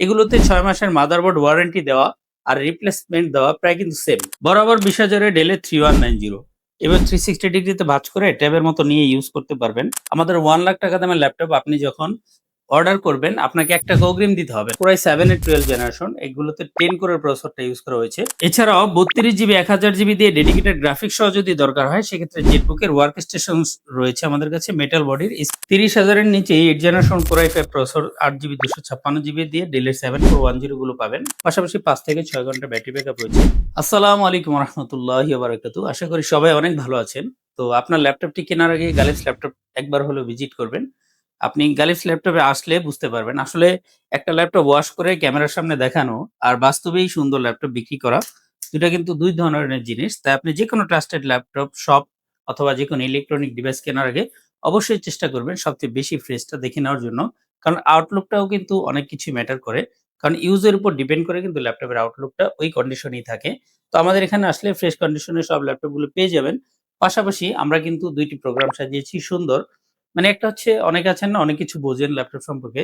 এগুলোতে 6 মাসের motherboard warranty দেওয়া আর রিপ্লেসমেন্ট দেওয়া প্রায় কিন্তু সেম। বরাবর 20,000 এ ডেলের 3190 এবং 360 ডিগ্রিতে ভাঁজ করে ট্যাবের মতো নিয়ে ইউজ করতে পারবেন। আমাদের 1 লাখ টাকা দামের ল্যাপটপ আপনি যখন অর্ডার করবেন আপনাকে 1 টাকা অগ্রিম দিতে হবে। Core i7 এর 12 জেনারেশন, এগুলোতে 10 কোরের প্রসেসরটা ইউজ করা হয়েছে। এছাড়াও 32 জিবি 1000 জিবি দিয়ে ডেডিকেটেড গ্রাফিক্স সহ যদি দরকার হয় সেক্ষেত্রে জেটবুকের ওয়ার্ক স্টেশন রয়েছে আমাদের কাছে মেটাল বডির। 30,000 এর নিচে 8 generation Core i5 processor 8 GB 256 GB দিয়ে ডেলের 7410 গুলো পাবেন। পাশাপাশি 5 থেকে 6 ঘন্টা ব্যাটারি ব্যাকআপ রয়েছে। আসসালামু আলাইকুম ওয়া রাহমাতুল্লাহি ওয়া বারাকাতুহু। আশা করি সবাই অনেক ভালো আছেন। তো আপনার ল্যাপটপটি কেনার আগে গালিফ ল্যাপটপ একবার হলেও ভিজিট করবেন। আপনি গালিফ ল্যাপটপে আসলে বুঝতে পারবেন আসলে একটা ল্যাপটপ ওয়াশ করে ক্যামেরার সামনে দেখানো আর বাস্তবেই সুন্দর ল্যাপটপ বিক্রি করা দুটা কিন্তু দুই ধরনের জিনিস। তাই আপনি যেকোনো ট্রাস্টেড ল্যাপটপ শপ অথবা যেকোনো ইলেকট্রনিক ডিভাইস কেনার আগে অবশ্যই চেষ্টা করবেন সবচেয়ে বেশি ফ্রেশটা দেখে নেওয়ার জন্য। কারণ আউটলুকটাও কিন্তু অনেক কিছু ম্যাটার করে। কারণ ইউজের উপর ডিপেন্ড করে কিন্তু ল্যাপটপের আউটলুকটা ওই কন্ডিশনেই থাকে। তো আমাদের এখানে আসলে ফ্রেশ কন্ডিশনে সব ল্যাপটপগুলো পেয়ে যাবেন। পাশাপাশি আমরা কিন্তু ২ টি প্রোগ্রাম সাজিয়েছি সুন্দর। মানে একটা হচ্ছে অনেকে আছেন না অনেক কিছু বোঝেন ল্যাপটপ সম্পর্কে।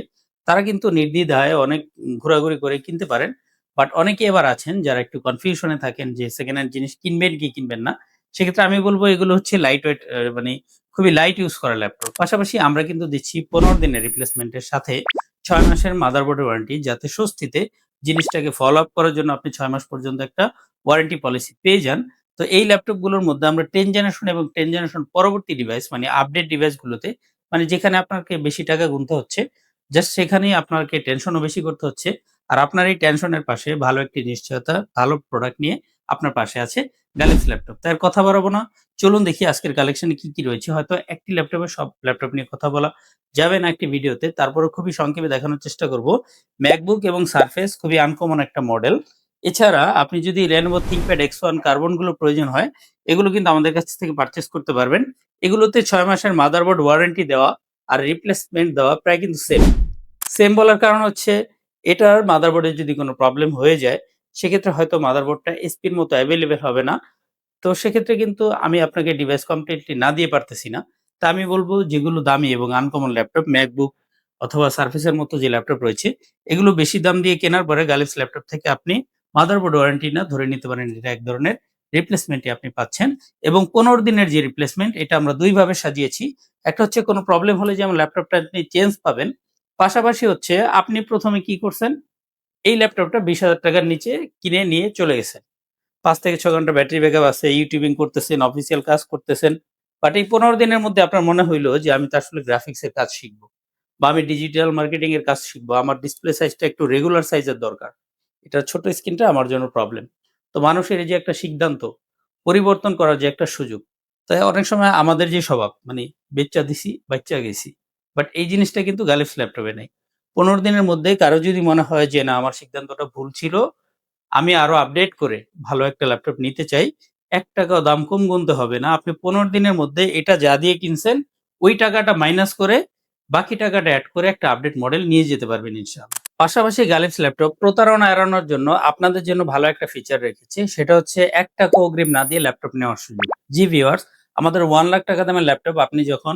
তারা কিন্তু নির্দ্বিধায় অনেক ঘোরাঘুরি করে কিনতে পারেন। বাট অনেকে এবার আছেন যারা একটু কনফিউশন এ থাকেন যে সেকেন্ড হ্যান্ড জিনিস কিনবেন কি কিনবেন না। সেক্ষেত্রে আমি বলব এগুলো হচ্ছে লাইট ওয়েট মানে খুবই লাইট ইউজ করা ল্যাপটপ। পাশাপাশি আমরা কিন্তু দিচ্ছি ১৫ দিনের রিপ্লেসমেন্ট এর সাথে ৬ মাসের মাদারবোর্ডের ওয়ারেন্টি যাতে স্বস্তিতে জিনিসটাকে ফলো আপ করার জন্য আপনি ৬ মাস পর্যন্ত একটা ওয়ারেন্টি পলিসি পেয়ে যান। তো এই ল্যাপটপগুলোর মধ্যে আমরা 10 জেনারেশন এবং 10 জেনারেশন পরবর্তী ডিভাইস মানে আপডেট ডিভাইসগুলোতে মানে যেখানে আপনাকে বেশি টাকা গুনতে হচ্ছে, জাস্ট সেখানেই আপনাকে টেনশনও বেশি করতে হচ্ছে। আর আপনার এই টেনশনের পাশে ভালো একটি নিশ্চয়তা, ভালো প্রোডাক্ট নিয়ে আপনার পাশে আছে গ্যালাক্সি ল্যাপটপ। তাই আর কথা বাড়াবো না। চলুন দেখি আজকের কালেকশনে কি, কি রয়েছে। হয়তো একটি ল্যাপটপে সব ল্যাপটপ নিয়ে কথা বলা যাবে না একটি ভিডিওতে। তারপরেও খুবই সংক্ষেপে দেখানোর চেষ্টা করব। MacBook এবং Surface খুবই আনকমন একটা মডেল। এছাড়া আপনি যদি Lenovo ThinkPad X1 কার্বন গুলো প্রয়োজন হয়, এগুলো কিন্তু আমাদের কাছ থেকে পারচেজ করতে পারবেন। এগুলোতে ৬ মাসের মাদারবোর্ড ওয়ারেন্টি দেওয়া আর রিপ্লেসমেন্ট দেওয়া প্রায় কিন্তু সেম। সেম বলার কারণ হচ্ছে এটার মাদারবোর্ডে যদি কোনো প্রবলেম হয়ে যায়, সেক্ষেত্রে হয়তো মাদারবোর্ডটা এসপির মতো অ্যাভেইলেবল হবে না। তো সেক্ষেত্রে কিন্তু আমি আপনাকে ডিভাইস কমপ্লিটলি না দিয়ে পারতেছি না। তা আমি বলব যেগুলো দামি এবং আনকমন ল্যাপটপ MacBook অথবা Surface এর মতো যে ল্যাপটপ রয়েছে, এগুলো বেশি দাম দিয়ে কেনার পরে গ্যালাক্সি ল্যাপটপ থেকে আপনি মাদারবোর্ড ওয়ারেন্টি না ধরে নিতে পারেন এটা এক ধরনের রিপ্লেসমেন্টই আপনি পাচ্ছেন এবং ১৫ দিনের যে রিপ্লেসমেন্ট এটা আমরা ২ ভাবে সাজিয়েছি। একটা হচ্ছে কোনো প্রবলেম হলে যেমন ল্যাপটপটা আপনি চেঞ্জ পাবেন। পাশাপাশি হচ্ছে আপনি ১ম এ কি করছেন? এই ল্যাপটপটা ৳২০,০০০ র নিচে কিনে নিয়ে চলে গেছেন। ৫ থেকে ৬ ঘন্টা ব্যাটারি ব্যাকআপ আছে, ইউটিউবিং করতেছেন, অফিসিয়াল কাজ করতেছেন। বাট এই ১৫ দিনের মধ্যে আপনার মনে হইলো যে আমি তো আসলে গ্রাফিক্স এর কাজ শিখব বা আমি ডিজিটাল মার্কেটিং এর কাজ শিখব। আমার ডিসপ্লে সাইজটা একটু রেগুলার সাইজের দরকার। এটার ছোট স্ক্রিনটা আমার জন্য প্রবলেম। তো মানুষের এই যে একটা সিদ্ধান্ত, পরিবর্তন করার যে একটা সুযোগ। তাই অনেক সময় আমাদের যে স্বভাব মানে বেচ্চা দিছি, বাইচ্চা গেছি। বাট এই জিনিসটা কিন্তু গ্যালাক্সি ল্যাপটপে নাই। ১৫ দিনের মধ্যে কারো যদি মনে হয় যে না আমার সিদ্ধান্তটা ভুল ছিল, আমি আরো আপডেট করে ভালো একটা ল্যাপটপ নিতে চাই। ৳১ ও দাম কম গুনতে হবে না। আপনি ১৫ দিনের মধ্যে এটা যা দিয়ে কিনছেন, ওই টাকাটা মাইনাস করে বাকি টাকাটা এড করে একটা আপডেট মডেল নিয়ে যেতে পারবেন ইনশাআল্লাহ। পাশাপাশি গ্যালাক্সি ল্যাপটপ প্রতারণা এড়ানোর জন্য আপনাদের জন্য ভালো একটা ফিচার রেখেছে। সেটা হচ্ছে ৳১ অগ্রিম না দিয়ে ল্যাপটপ নেওয়ার সুযোগ। জি ভিউয়ার্স, আমাদের ১ লাখ টাকা দামের ল্যাপটপ আপনি যখন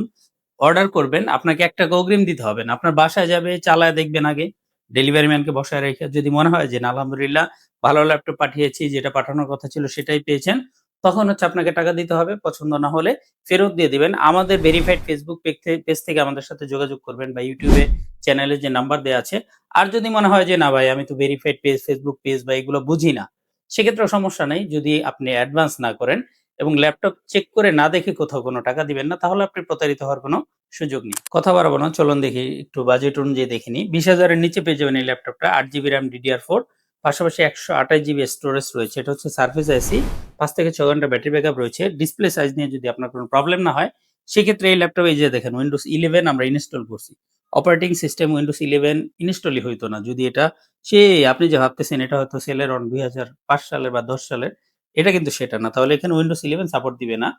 অর্ডার করবেন, আপনাকে ৳১ অগ্রিম দিতে হবে না। আপনার বাসায় যাবে, চালায় দেখবেন আগে। ডেলিভারি ম্যানকে বসায় রেখে যদি মনে হয় যে না আলহামদুলিল্লাহ ভালো ল্যাপটপ পাঠিয়েছি, যেটা পাঠানোর কথা ছিল সেটাই পেয়েছেন। তখন হচ্ছে আপনাকে টাকা দিতে হবে। পছন্দ না হলে ফেরত দিয়ে দিবেন। আমাদের ভেরিফাইড Facebook পেজ থেকে আমাদের সাথে যোগাযোগ করবেন বা YouTube এ চ্যানেলে যে নাম্বার দেয়া আছে। আর যদি মনে হয় যে না ভাই আমি তো ভেরিফাইড পেজ, Facebook পেজ বা এগুলো বুঝি না। সেক্ষেত্রেও সমস্যা নেই। যদি আপনি অ্যাডভান্স না করেন এবং ল্যাপটপ চেক করে না দেখে কোথাও কোনো টাকা দিবেন না, তাহলে আপনি প্রতারিত হওয়ার কোনো সুযোগ নেই। কথা বাড়াবো না, চলুন দেখি একটু বাজেট অনুযায়ী দেখে নিই। ২০,০০০ এর নিচে পেয়ে যাবেন এই ল্যাপটপটা। ৮ জিবি RAM DDR4 পাশাপাশি ১২৮ জিবি স্টোরেজ রয়েছে। এটা হচ্ছে সারফেস আইসি। ৫ থেকে ৬ ঘন্টা ব্যাটারি ব্যাকআপ রয়েছে। ডিসপ্লে সাইজ নিয়ে যদি আপনার কোনো প্রবলেম না হয়, সেক্ষেত্রে এই ল্যাপটপে এই যে দেখেন Windows 11 আমরা ইনস্টল করছি। অপারেটিং সিস্টেম Windows 11 ইনস্টলই হইতো না। যদি এটা সেই আপনি যে ভাবতেছেন এটা হয়তো সেলের অন ২০০৫ সালের বা ১০ সালের, এটা কিন্তু সেটা না। তাহলে এখানে Windows 11 সাপোর্ট দিবে না।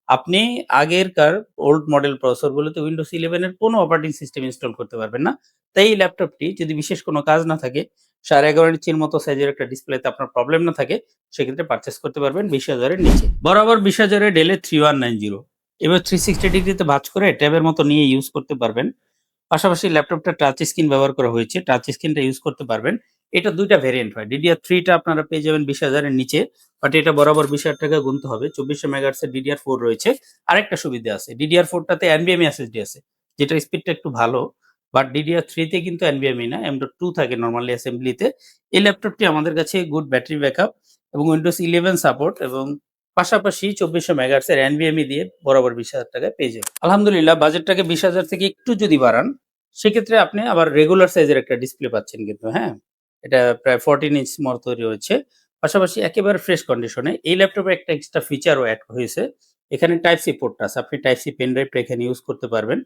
আপনি আগেরকার ওল্ড মডেল প্রসেসরগুলোতে Windows 11 এর কোনো অপারেটিং সিস্টেম ইনস্টল করতে পারবেন না। তাই এই ল্যাপটপটি যদি বিশেষ কোনো কাজ না থাকে 11.5 ইঞ্চির মতো সাইজের একটা ডিসপ্লেতে আপনার প্রবলেম না থাকে, সেক্ষেত্রে পারচেজ করতে পারবেন ২০,০০০ এর নিচে। বরাবর ২০,০০০ এ ডেলের 3190 এবার 360 ডিগ্রিতে ভাঁজ করে ট্যাবের মতো নিয়ে ইউজ করতে পারবেন। পাশাপাশি ল্যাপটপটা টাচ স্ক্রিন ব্যবহার করা হয়েছে, টাচ স্ক্রিনটা ইউজ করতে পারবেন। এটা ২ টা ভেরিয়েন্ট হয়। DDR3 টা আপনারা পেয়ে যাবেন ২০,০০০ এর নিচে। বাট এটা বরাবর ৳২০,০০০ গুনতে হবে। ২৪০০ মেগাহার্টজ এর DDR4 রয়েছে। আরেকটা সুবিধা আছে। DDR4 টাতে NVMe SSD আছে। যেটার স্পিডটা একটু ভালো। বাট DDR3 তে কিন্তু NVMe না, M.2 থাকে নরমালি অ্যাসেম্বলিতে। এই ল্যাপটপটি আমাদের কাছে গুড ব্যাটারি ব্যাকআপ এবং Windows 11 সাপোর্ট এবং পাশাপাশি ২৪০০ মেগাহার্টজ এর NVMe দিয়ে বরাবর ৳২০,০০০ পেয়ে যাবেন। আলহামদুলিল্লাহ বাজেটটাকে ২০,০০০ থেকে একটু যদি বাড়ান, সেক্ষেত্রে আপনি আবার রেগুলার সাইজের একটা ডিসপ্লে পাচ্ছেন কিন্তু, হ্যাঁ? এটা প্রায় 14 ইঞ্চ মতো রয়েছে। পাশাপাশি একেবারে ফ্রেশ কন্ডিশনে এই ল্যাপটপে একটা এক্সট্রা ফিচারও এড হয়েছে। এখানে টাইপ সি পোর্টটা আছে। আপনি টাইপ সি পেন ড্রাইভটা এখানে ইউজ করতে পারবেন।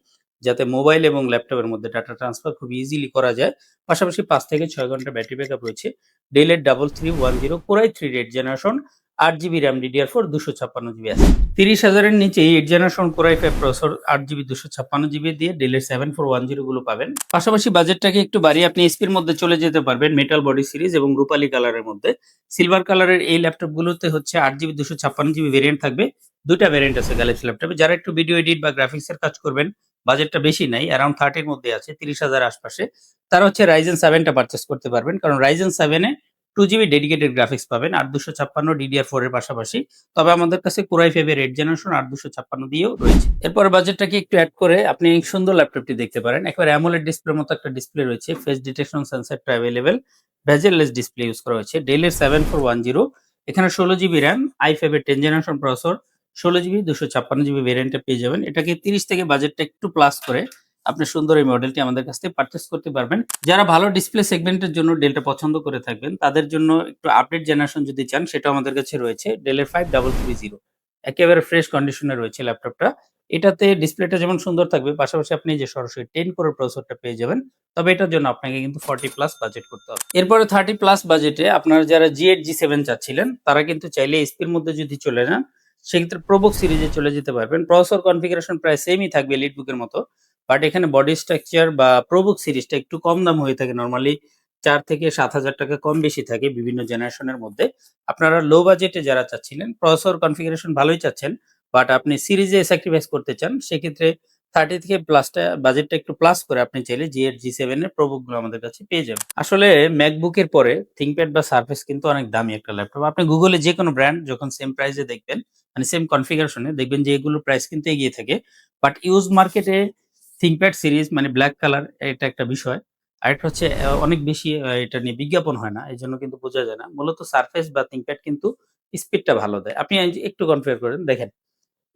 যাতে মোবাইল এবং ল্যাপটপের মধ্যে ডাটা ট্রান্সফার খুব ইজিলি করা যায়। পাশাপাশি ৫ থেকে ৬ ঘন্টা ব্যাটারি ব্যাকআপ রয়েছে। Dell এর 3310 Core i3 red generation 8 GB RAM DDR4 256 GB আছে। ৩০,০০০ এর নিচে 8 generation Core i5 processor 8 GB 256 GB দিয়ে Dell এর 7410 গুলো পাবেন। পাশাপাশি বাজেটটাকে একটু বাড়িয়ে আপনি এসপির মধ্যে চলে যেতে পারবেন মেটাল বডি সিরিজ এবং রূপালী কালারের মধ্যে। সিলভার কালারের এই ল্যাপটপগুলোতে হচ্ছে 8 জিবি 256 জিবি ভেরিয়েন্ট থাকবে। ২ টা ভেরিয়েন্ট আছে গ্যালাক্সি ল্যাপটপে। যারা একটু ভিডিও এডিট বা গ্রাফিক্স এর কাজ করবেন, বাজেটটা বেশি নাই, অ্যারাউন্ড 30 এর মধ্যে আছে, ৩০,০০০ আশপাশে। তারা হচ্ছে Ryzen 7 টা পারচেজ করতে পারবেন। কারণ Ryzen 7 এ 2 জিবি ডেডিকেটেড গ্রাফিক্স পাবেন ৮ ২৫৬ DDR4 এর পাশাপাশি। তবে আমাদের কাছে Core i5 এর 8 জেনারেশন ৮ ২৫৬ দিয়েও রয়েছে। এরপরে বাজেটটাকে একটু এড করে আপনি সুন্দর ল্যাপটপটি দেখতে পারেন। একেবারে AMOLED ডিসপ্লের মতো একটা ডিসপ্লে রয়েছে। ফেস ডিটেকশন সেন্সরটা এভেইলেবল। বেজেল-লেস ডিসপ্লে ইউজ করা হয়েছে। Dell এর 7410 এখানে 16 জিবি RAM, i5 এর 10 জেনারেশন প্রসেসর, 16 জিবি 256 জিবি ভেরিয়েন্টে পেয়ে যাবেন। এটাকে ৩০ থেকে বাজেটটা একটু প্লাস করে আপনি সুন্দর এই মডেলটি আমাদের কাছ থেকে পারচেজ করতে পারবেন। যারা ভালো ডিসপ্লে সেগমেন্টের জন্য ডেলটা পছন্দ করে থাকবেন, তাদের জন্য একটু আপডেট জেনারেশন যদি চান সেটাও আমাদের কাছে রয়েছে। Dell এর 5330 একেবারে ফ্রেশ কন্ডিশনে রয়েছে ল্যাপটপটা। এটাতে ডিসপ্লেটা যেমন সুন্দর থাকবে, পাশাপাশি আপনি যে সরাসরি 10 কোরের প্রসেসরটা পেয়ে যাবেন। তবে এটার জন্য আপনাকে কিন্তু 40 প্লাস বাজেট করতে হবে। এরপরে 30 প্লাস বাজেটে আপনারা যারা G8 G7 চাচ্ছিলেন, তারা কিন্তু চাইলে এসপির মধ্যে যদি চলে যান, সেক্ষেত্রে প্রোবুক সিরিজে চলে যেতে পারবেন। প্রসেসর কনফিগারেশন প্রায় সেমই থাকবে এলিটবুকের মতো। বাট এখানে বডি স্ট্রাকচার বা প্রোবুক সিরিজটা একটু কম দাম হয়ে থাকে নরমালি ৪ থেকে ৳৭,০০০ কম বেশি থাকে বিভিন্ন জেনারেশনের মধ্যে। আপনারা লো বাজেটে যারা চাচ্ছিলেন, প্রসেসর কনফিগারেশন ভালোই চাচ্ছেন, বাট আপনি সিরিজে স্যাক্রিফাইস করতে চান, সেক্ষেত্রে 30 থেকে প্লাসটা বাজেটটা একটু প্লাস করে আপনি চাইলে G8 G7 এর প্রোবুক গুলো আমাদের কাছে পেয়ে যাবেন। আসলে MacBook এর পরে ThinkPad বা Surface কিন্তু অনেক দামি একটা ল্যাপটপ। আপনি Google এ যেকোনো ব্র্যান্ড যখন সেম প্রাইস এ দেখবেন, মানে সেম কনফিগারেশন এ দেখবেন যে এগুলোর প্রাইস কিন্তু এগিয়ে থাকে। বাট ইউজ মার্কেটে ThinkPad সিরিজ মানে ব্লাক কালার এটা একটা বিষয়। আরেকটা হচ্ছে অনেক বেশি এটা নিয়ে বিজ্ঞাপন হয় না। এজন্য কিন্তু বোঝা যায় না। মূলত Surface বা ThinkPad কিন্তু স্পিডটা ভালো দেয়। আপনি একটু কনফিগার করেন দেখেন।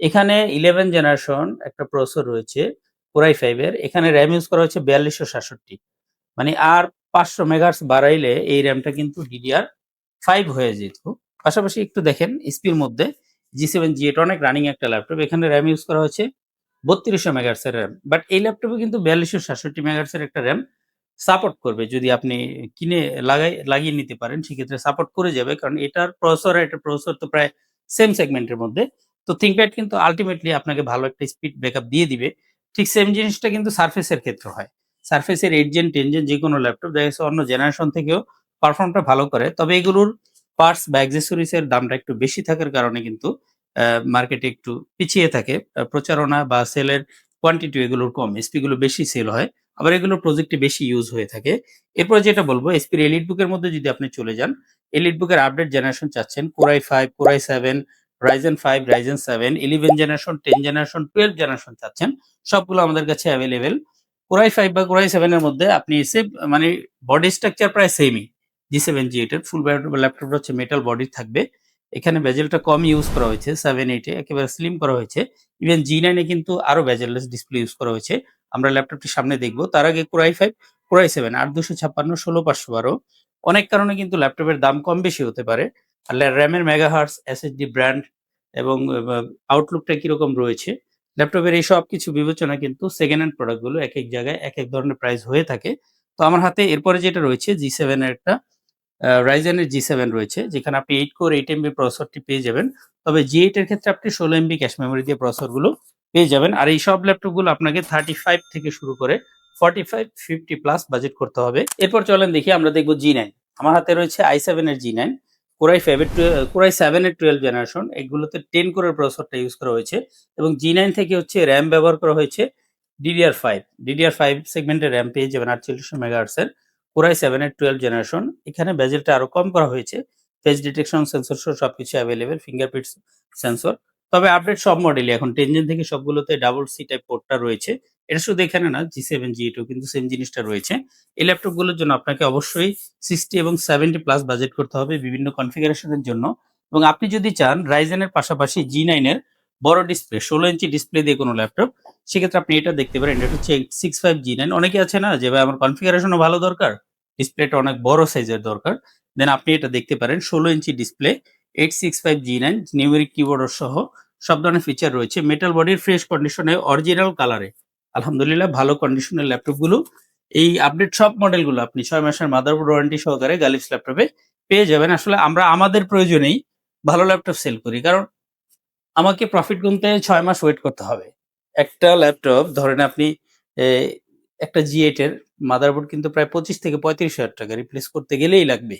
এখানে 11 জেনারেশন একটা প্রসেসর রয়েছে Core i5 এর। এখানে RAM ইউজ করা হয়েছে ৪২৬৭। মানে আর ৫০০ মেগাহার্টজ বাড়াইলে এই র‍্যামটা কিন্তু DDR5 হয়ে যেত। পাশাপাশি একটু দেখেন এসপির মধ্যে G7 G8 অনেক রানিং একটা ল্যাপটপ। এখানে RAM ইউজ করা হয়েছে ৩২০০ মেগাহার্টজ এর RAM। বাট এই ল্যাপটপে কিন্তু ৪২৬৭ মেগাহার্টজ এর একটা RAM সাপোর্ট করবে। যদি আপনি কিনে লাগিয়ে নিতে পারেন, সেক্ষেত্রে সাপোর্ট করে যাবে। কারণ এটার প্রসেসর আর এটার প্রসেসর তো প্রায় সেম সেগমেন্টের মধ্যে। তো ThinkPad কিন্তু আল্টিমেটলি আপনাকে ভালো একটা স্পিড ব্যাকআপ দিয়ে দিবে। ঠিক সেম জিনিসটা কিন্তু Surface এর ক্ষেত্রে হয়। Surface এর 8 জেন 10 জেন যেকোনো ল্যাপটপ দেখা গেছে অন্য জেনারেশন থেকেও পারফর্মটা ভালো করে। তবে এগুলোর পার্টস বা অ্যাক্সেসরিজ এর দামটা একটু বেশি থাকার কারণে কিন্তু মার্কেটে একটু পিছিয়ে থাকে। প্রচারণা বা সেলের কোয়ান্টিটি এগুলোর কম। এসপি গুলো বেশি সেল হয়। আবার এগুলো প্রজেক্টে বেশি ইউজ হয়ে থাকে। এরপরে যেটা বলব এসপির এলিটবুক এর মধ্যে যদি আপনি চলে যান, এলিটবুক এর আপডেট জেনারেশন চাচ্ছেন Core i5, Core i7, Ryzen 5, Ryzen 7, 11 generation, 10 generation, 12 generation চাচ্ছেন, সবগুলো আমাদের কাছে এভেইলেবল। Core i5 বা Core i7 এর মধ্যে আপনি মানে বডি স্ট্রাকচার প্রায় সেমই। G7 G8 এর ফুল ল্যাপটপটা হচ্ছে মেটাল বডি থাকবে। এখানে বেজেলটা কম ইউজ করা হয়েছে 7, 8 এ একেবারে স্লিম করা হয়েছে। ইভেন G9 এ কিন্তু আরো বেজেললেস ডিসপ্লে ইউজ করা হয়েছে। আমরা ল্যাপটপটি সামনে দেখব। তার আগে Core i5, Core i7 ৮ ২৫৬ ১৬ ৫১২ অনেক কারণে কিন্তু ল্যাপটপের দাম কম বেশি হতে পারে। আর RAM এর মেগাহার্টজ, SSD ব্র্যান্ড এবং আউটলুকটা কিরকম রয়েছে। ল্যাপটপের এই সবকিছু বিবেচনায় কিন্তু সেকেন্ড হ্যান্ড প্রোডাক্ট গুলো একেক জায়গায় একেক ধরনের প্রাইস হয়ে থাকে। তো আমার হাতে এরপরে যেটা রয়েছে G7 এর একটা Ryzen এর G7 রয়েছে, যেখানে আপনি 8 কোর 8 এমবি প্রসেসরটি পেয়ে যাবেন। তবে G8 এর ক্ষেত্রে আপনি 16 এমবি ক্যাশ মেমোরি দিয়ে প্রসেসরগুলো পেয়ে যাবেন। আর এই সব ল্যাপটপগুলো আপনাকে 35 থেকে শুরু করে 45, 50 প্লাস বাজেট করতে হবে। এরপর চলেন দেখি আমরা দেখব G9। আমার হাতে রয়েছে i7 এর G9, Core i7 এর 12 জেনারেশন। এগুলোতে 10 কোরের প্রসেসরটা ইউজ করা হয়েছে এবং G9 থেকে হচ্ছে RAM ব্যবহার করা হয়েছে DDR5 সেগমেন্টের র্যাম পেয়ে যাবেন 4800 মেগাহার্টজ এর Core i7 এর 12 জেনারেশন। এখানে বেজেলটা আরো কম করা হয়েছে। ফেস ডিটেকশন সেন্সর সহ সবকিছু অ্যাভেলেবেল, ফিঙ্গারপ্রিন্ট সেন্সর। তবে আপডেট সব মডেলই এখন 10 জেন থেকে সবগুলোতে ডাবল সি টাইপ পোর্টটা রয়েছে। এটা শুধু এখানে না, G7 G8 ও কিন্তু সেম জিনিসটা রয়েছে। এই ল্যাপটপগুলোর জন্য আপনাকে অবশ্যই 60 এবং 70 প্লাস বাজেট করতে হবে বিভিন্ন কনফিগারেশনের জন্য। এবং আপনি যদি চান Ryzen এর পাশাপাশি G9 এর বড় ডিসপ্লে 16 ইঞ্চি ডিসপ্লে দিয়ে কোনো ল্যাপটপ, সেক্ষেত্রে আপনি এটা দেখতে পারেন। এটা হচ্ছে 865G9। অনেকে আছে না যে ভাই আমার কনফিগারেশনও ভালো দরকার, ডিসপ্লেটা অনেক বড় সাইজের দরকার, দেন আপনি এটা দেখতে পারেন। 16 inch display, 865G9 numeric keyboard সহ সব ধরনের ফিচার রয়েছে। মেটাল বডির ফ্রেশ কন্ডিশনে অরিজিনাল কালারে আলহামদুলিল্লাহ ভালো কন্ডিশনের ল্যাপটপগুলো, এই আপডেট সব মডেলগুলো আপনি 6 মাসের মাদারবোর্ড ওয়ারেন্টি সহকারে গালিফস ল্যাপটপে পেয়ে যাবেন। আসলে আমরা আমাদের প্রয়োজনেই ভালো ল্যাপটপ সেল করি, কারণ আমাকে প্রফিট গুনতে ৬ মাস ওয়েট করতে হবে। একটা ল্যাপটপ ধরেন আপনি এ একটা G8 এর মাদারবোর্ড কিন্তু প্রায় ২৫ থেকে ৩৫,০০০ টাকা রিপ্লেস করতে গেলেই লাগবে।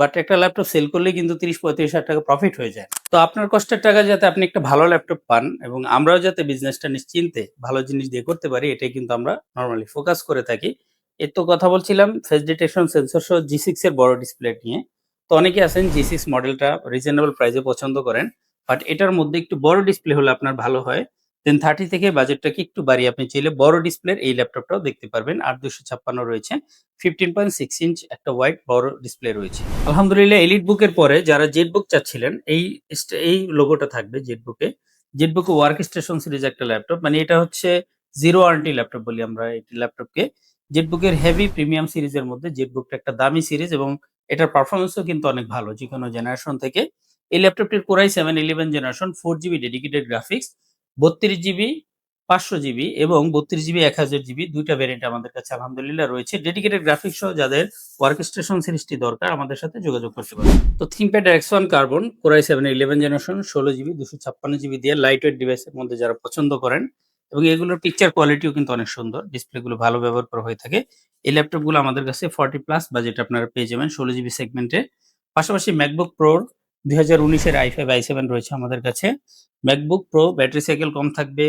বাট একটা ল্যাপটপ সেল করলেই কিন্তু ৩০-৩৫,০০০ টাকা প্রফিট হয়ে যায়। তো আপনার কষ্টের টাকা যাতে আপনি একটা ভালো ল্যাপটপ পান এবং আমরাও যাতে বিজনেসটা নিশ্চিন্তে ভালো জিনিস দিয়ে করতে পারি, এটাই কিন্তু আমরা নরমালি ফোকাস করে থাকি। এর তো কথা বলছিলাম ফেস ডিটেকশন সেন্সর সহ G6 এর বড় ডিসপ্লে নিয়ে। তো অনেকে আছেন G6 মডেলটা রিজনেবল প্রাইসে পছন্দ করেন। বাট এটার মধ্যে একটু বড় ডিসপ্লে হলে আপনার ভালো হয়। দেন 30 থেকে বাজেটটাকে একটু বাড়িয়ে আপনি চাইলে বড় ডিসপ্লের এই ল্যাপটপটাও দেখতে পারবেন। ৮২৫৬ রয়েছে। 15.6 ইঞ্চ একটা ওয়াইড বড় ডিসপ্লে রয়েছে। আলহামদুলিল্লাহ এলিট বুকের পরে যারা জেট বুক চাচ্ছিলেন, এই লোগোটা থাকবে জেট বুকে। জেট বুক ওয়ার্ক স্টেশন সিরিজ একটা ল্যাপটপ, মানে এটা হচ্ছে জিরো ওয়ারেন্টি ল্যাপটপ বলি আমরা এই ল্যাপটপকে। জেট বুকের হেভি প্রিমিয়াম সিরিজের মধ্যে জেট বুকটা একটা দামি সিরিজ এবং এটার পারফরম্যান্সও কিন্তু অনেক ভালো যেকোনো জেনারেশন থেকে। এই ল্যাপটপটির Core i7 11 generation 4GB dedicated graphics, 32GB 500GB এবং 32GB 1000GB ২ টা ভেরিয়েন্ট আমাদের কাছে আলহামদুলিল্লাহ রয়েছে। ডেডিকেটেড গ্রাফিক্স সহ যাদের ওয়ার্কস্টেশন সিরিজটি দরকার আমাদের সাথে যোগাযোগ করতে পারেন। তো ThinkPad X1 carbon Core i7 11 generation 16GB 256GB দিয়ে লাইট ওয়েট ডিভাইসের মধ্যে যারা পছন্দ করেন এবং এগুলোর পিকচার কোয়ালিটিও কিন্তু অনেক সুন্দর। ডিসপ্লেগুলো ভালো ব্যবহার করা হয়ে থাকে। এই ল্যাপটপগুলো আমাদের কাছে 40 প্লাস বাজেট আপনারা পেয়ে যাবেন 16GB সেগমেন্টে। পাশাপাশি MacBook Pro 2019 এর i5 i7 রয়েছে আমাদের কাছে। MacBook Pro ব্যাটারি সাইকেল কম থাকবে,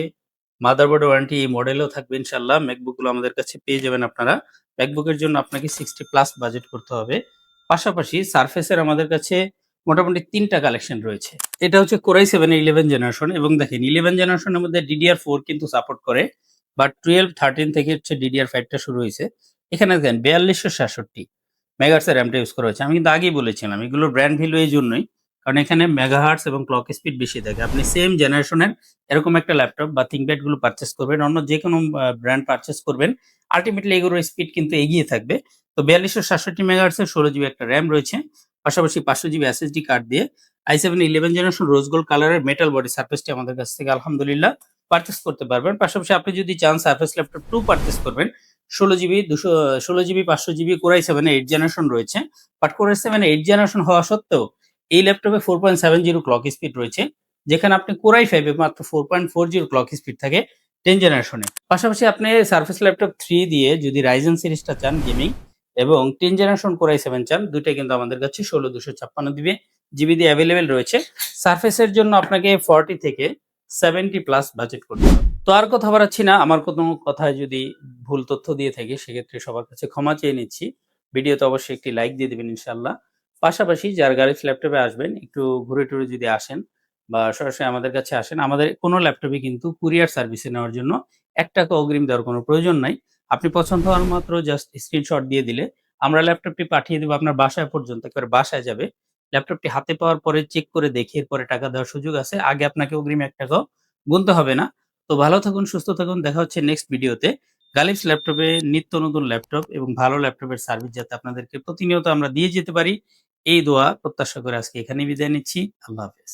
মাদারবোর্ড ওয়ারেন্টি এই মডেলেও থাকবে ইনশাআল্লাহ। MacBook গুলো আমাদের কাছে পেয়ে যাবেন আপনারা। MacBook এর জন্য আপনাকে 60 প্লাস বাজেট করতে হবে। পাশাপাশি Surface এর আমাদের কাছে মোটামুটি ৩ টা কালেকশন রয়েছে। এটা হচ্ছে Core i7 11 জেনারেশন এবং দেখেন 11 জেনারেশনের মধ্যে DDR4 কিন্তু সাপোর্ট করে। বাট 12, 13 থেকে হচ্ছে DDR5 টা শুরু হইছে। এখানে দেখেন 4266 মেগাহার্টজ এর র‍্যামটা ইউজ করা হয়েছে। আমি কিন্তু আগেই বলেছিলাম এগুলোর ব্র্যান্ড ভ্যালু এইজন্যই, কারণ এখানে মেগাহার্টজ এবং ক্লক স্পিড বেশি থাকে। আপনি সেম জেনারেশনের এরকম একটা ল্যাপটপ বা ThinkPad গুলো পারচেজ করবেন, অন্য যেকোনো ব্র্যান্ড পারচেজ করবেন, আল্টিমেটলি এগুলোর স্পিড কিন্তু এগিয়ে থাকবে। তো 4266 মেগাহার্টজ এর 16GB একটা র‍্যাম রয়েছে। পাশাপাশি 500GB SSD কার্ড দিয়ে i7 11 জেনারেশন রোজ গোল্ড কালারের মেটাল বডি সারফেসটি আমাদের কাছ থেকে আলহামদুলিল্লাহ পারচেজ করতে পারবেন। পাশাপাশি আপনি যদি চান সারফেস ল্যাপটপ 2 পারচেজ করবেন, 16GB 500GB Core i7 8 generation রয়েছে। বাট Core i7 8 জেনারেশন হওয়া সত্ত্বেও এই ল্যাপটপে 4.70 ক্লক স্পিড রয়েছে, যেখানে আপনি Core i5 এ মাত্র 4.40 ক্লক স্পিড থাকে 10 জেনারেশনে। পাশাপাশি আপনি সারফেস ল্যাপটপ 3 দিয়ে যদি Ryzen সিরিজটা চান গেমিং এবং 10 জেনারেশন Core i7 চান, দুইটাই কিন্তু আমাদের কাছে 16 256 জিবি দিয়ে অ্যাভেলেবেল রয়েছে। সারফেসের জন্য আপনাকে 40 থেকে 70 প্লাস বাজেট করতে হবে। তো আর কথা বাড়াচ্ছি না, আমার কোনো কথায় যদি ভুল তথ্য দিয়ে থাকি সেক্ষেত্রে সবার কাছে ক্ষমা চেয়ে নিচ্ছি। ভিডিওতে অবশ্যই একটি লাইক দিয়ে দিবেন ইনশাআল্লাহ। পাশাপাশি যার গাড়ির ল্যাপটপে আসবেন একটু ঘুরে টুরে যদি আসেন বা সরাসরি আমাদের কাছে আসেন, আমাদের কোনো ল্যাপটপই কিন্তু কুরিয়ার সার্ভিসে নেওয়ার জন্য ৳১ অগ্রিম দেওয়ার কোনো প্রয়োজন নাই। আপনি পছন্দ হওয়ার মাত্র জাস্ট স্ক্রিনশট দিয়ে দিলে আমরা ল্যাপটপটি পাঠিয়ে দেব আপনার বাসায় পর্যন্ত, একেবারে বাসায় যাবে। ল্যাপটপটি হাতে পাওয়ার পরে চেক করে দেখে এরপরে টাকা দেওয়ার সুযোগ আছে। আগে আপনাকে অগ্রিম ৳১ গুনতে হবে না। তো ভালো থাকুন, সুস্থ থাকুন। দেখা হচ্ছে নেক্সট ভিডিওতে। গালিফস ল্যাপটপে নিত্য নতুন ল্যাপটপ এবং ভালো ল্যাপটপের সার্ভিস যাতে আপনাদেরকে প্রতিনিয়ত আমরা দিয়ে যেতে পারি, এই দোয়া প্রত্যাশা করে আজকে এখানেই বিদায় নিচ্ছি। আল্লাহ হাফেজ।